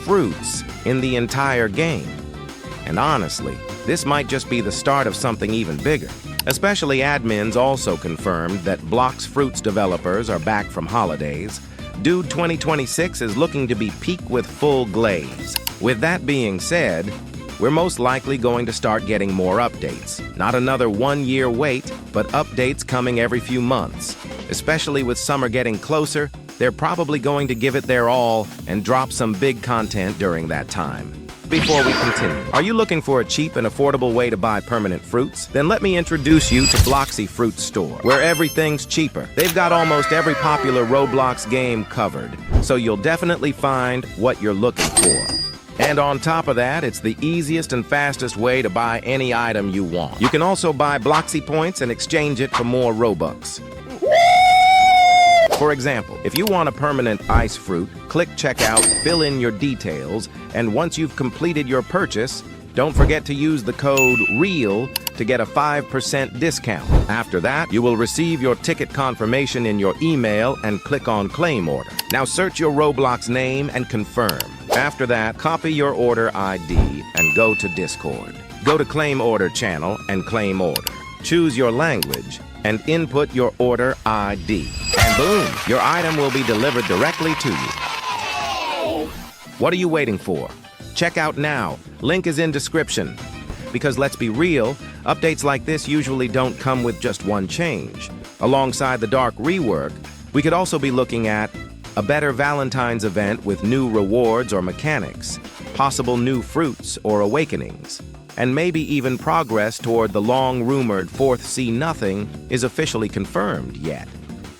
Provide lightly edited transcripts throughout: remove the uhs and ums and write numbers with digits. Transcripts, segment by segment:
fruits in the entire game. And honestly, this might just be the start of something even bigger. Especially admins also confirmed that Blox Fruit's developers are back from holidays. Dude 2026 is looking to be peak with full glaze. With that being said, we're most likely going to start getting more updates. Not another 1-year wait, but updates coming every few months. Especially with summer getting closer, they're probably going to give it their all and drop some big content during that time. Before we continue, are you looking for a cheap and affordable way to buy permanent fruits? Then let me introduce you to Bloxy Fruit store, where everything's cheaper. They've got almost every popular Roblox game covered, so you'll definitely find what you're looking for. And on top of that, it's the easiest and fastest way to buy any item you want. You can also buy Bloxy points and exchange it for more Robux. For example, if you want a permanent ice fruit, click checkout, fill in your details, and once you've completed your purchase, don't forget to use the code REAL to get a 5% discount. After that, you will receive your ticket confirmation in your email and click on Claim Order. Now search your Roblox name and confirm. After that, copy your order ID and go to Discord. Go to Claim Order channel and claim order. Choose your language and input your order ID. And boom, your item will be delivered directly to you. What are you waiting for? Check out now. Link is in description. Because let's be real, updates like this usually don't come with just one change. Alongside the dark rework, we could also be looking at a better Valentine's event with new rewards or mechanics, possible new fruits or awakenings, and maybe even progress toward the long-rumored fourth See Nothing is officially confirmed yet.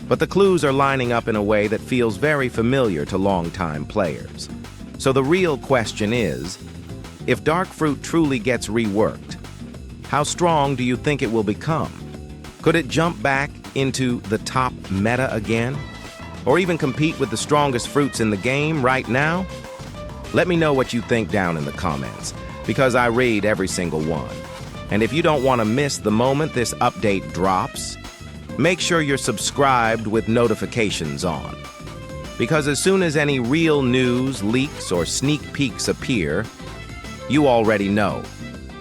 But the clues are lining up in a way that feels very familiar to longtime players. So the real question is, if Dark Fruit truly gets reworked, how strong do you think it will become? Could it jump back into the top meta again? Or even compete with the strongest fruits in the game right now? Let me know what you think down in the comments, because I read every single one. And if you don't want to miss the moment this update drops, make sure you're subscribed with notifications on. Because as soon as any real news, leaks, or sneak peeks appear, you already know.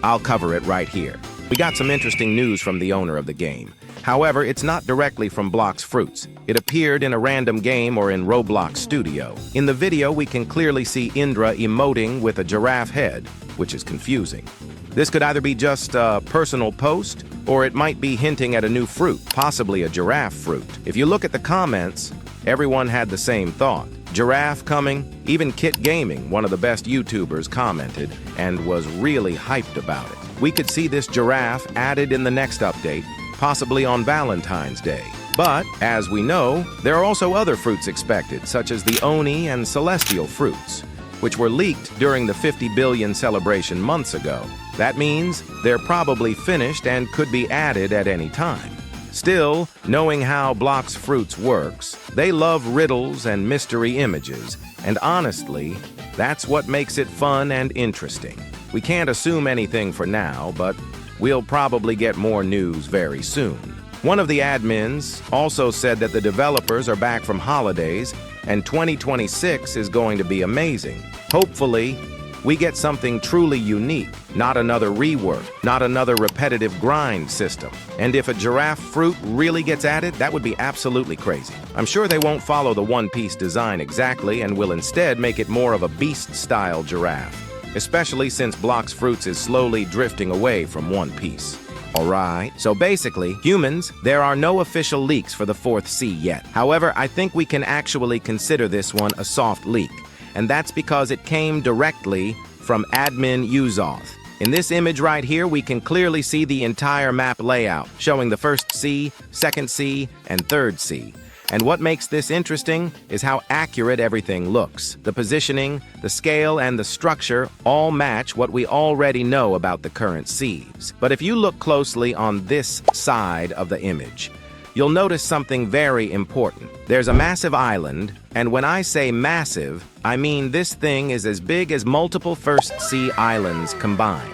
I'll cover it right here. We got some interesting news from the owner of the game. However, it's not directly from Blox Fruits. It appeared in a random game or in Roblox Studio. In the video, we can clearly see Indra emoting with a giraffe head, which is confusing. This could either be just a personal post, or it might be hinting at a new fruit, possibly a giraffe fruit. If you look at the comments, everyone had the same thought. Giraffe coming. Even Kit Gaming, one of the best YouTubers, commented and was really hyped about it. We could see this giraffe added in the next update, possibly on Valentine's Day. But, as we know, there are also other fruits expected, such as the Oni and Celestial fruits, which were leaked during the 50 billion celebration months ago. That means they're probably finished and could be added at any time. Still, knowing how Blox Fruits works, they love riddles and mystery images, and honestly, that's what makes it fun and interesting. We can't assume anything for now, but we'll probably get more news very soon. One of the admins also said that the developers are back from holidays, and 2026 is going to be amazing. Hopefully, we get something truly unique, not another rework, not another repetitive grind system. And if a giraffe fruit really gets added, that would be absolutely crazy. I'm sure they won't follow the one-piece design exactly and will instead make it more of a beast-style giraffe, especially since Blox Fruits is slowly drifting away from One Piece. Alright, so basically, humans, there are no official leaks for the fourth See yet. However, I think we can actually consider this one a soft leak, and that's because it came directly from admin Uzoth. In this image right here, we can clearly see the entire map layout, showing the first See, second See, and third See. And what makes this interesting is how accurate everything looks. The positioning, the scale, and the structure all match what we already know about the current Seas. But if you look closely on this side of the image, you'll notice something very important. There's a massive island, and when I say massive, I mean this thing is as big as multiple First See islands combined.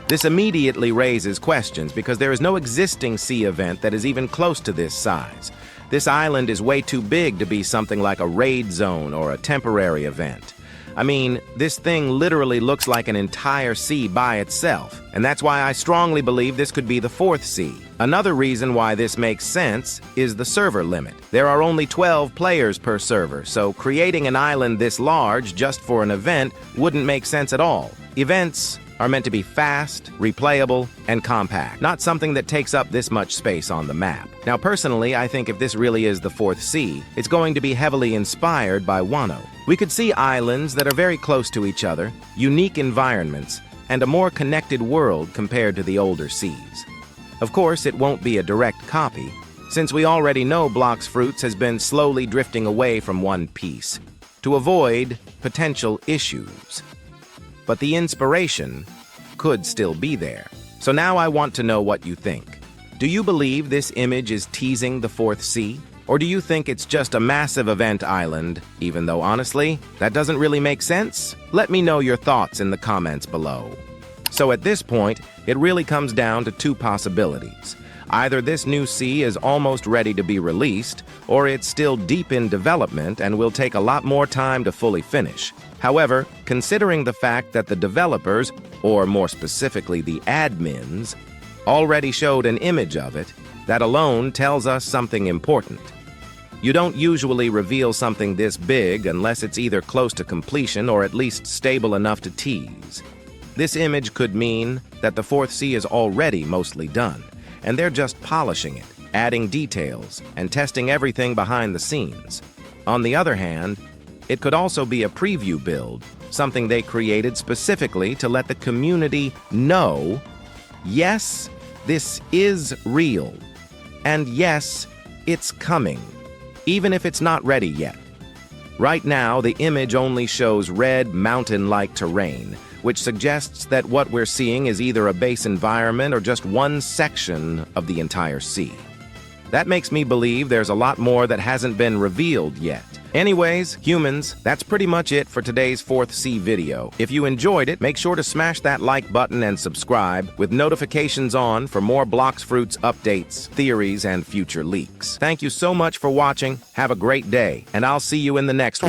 This immediately raises questions because there is no existing See event that is even close to this size. This island is way too big to be something like a raid zone or a temporary event. I mean, this thing literally looks like an entire sea by itself, and that's why I strongly believe this could be the fourth sea. Another reason why this makes sense is the server limit. There are only 12 players per server, so creating an island this large just for an event wouldn't make sense at all. Events are meant to be fast, replayable, and compact, not something that takes up this much space on the map. Now, personally, I think if this really is the fourth sea, it's going to be heavily inspired by Wano. We could see islands that are very close to each other, unique environments, and a more connected world compared to the older seas. Of course, it won't be a direct copy, since we already know Blox Fruits has been slowly drifting away from One Piece to avoid potential issues. But the inspiration could still be there. So now I want to know what you think. Do you believe this image is teasing the fourth sea? Or do you think it's just a massive event island, even though honestly, that doesn't really make sense? Let me know your thoughts in the comments below. So at this point, it really comes down to two possibilities. Either this new sea is almost ready to be released, or it's still deep in development and will take a lot more time to fully finish. However, considering the fact that the developers, or more specifically the admins, already showed an image of it, that alone tells us something important. You don't usually reveal something this big unless it's either close to completion or at least stable enough to tease. This image could mean that the fourth sea is already mostly done, and they're just polishing it, adding details, and testing everything behind the scenes. On the other hand, it could also be a preview build, something they created specifically to let the community know, yes, this is real, and yes, it's coming, even if it's not ready yet. Right now, the image only shows red, mountain-like terrain, which suggests that what we're seeing is either a base environment or just one section of the entire sea. That makes me believe there's a lot more that hasn't been revealed yet. Anyways, humans, that's pretty much it for today's fourth sea video. If you enjoyed it, make sure to smash that like button and subscribe with notifications on for more Blox Fruits updates, theories, and future leaks. Thank you so much for watching. Have a great day, and I'll see you in the next one.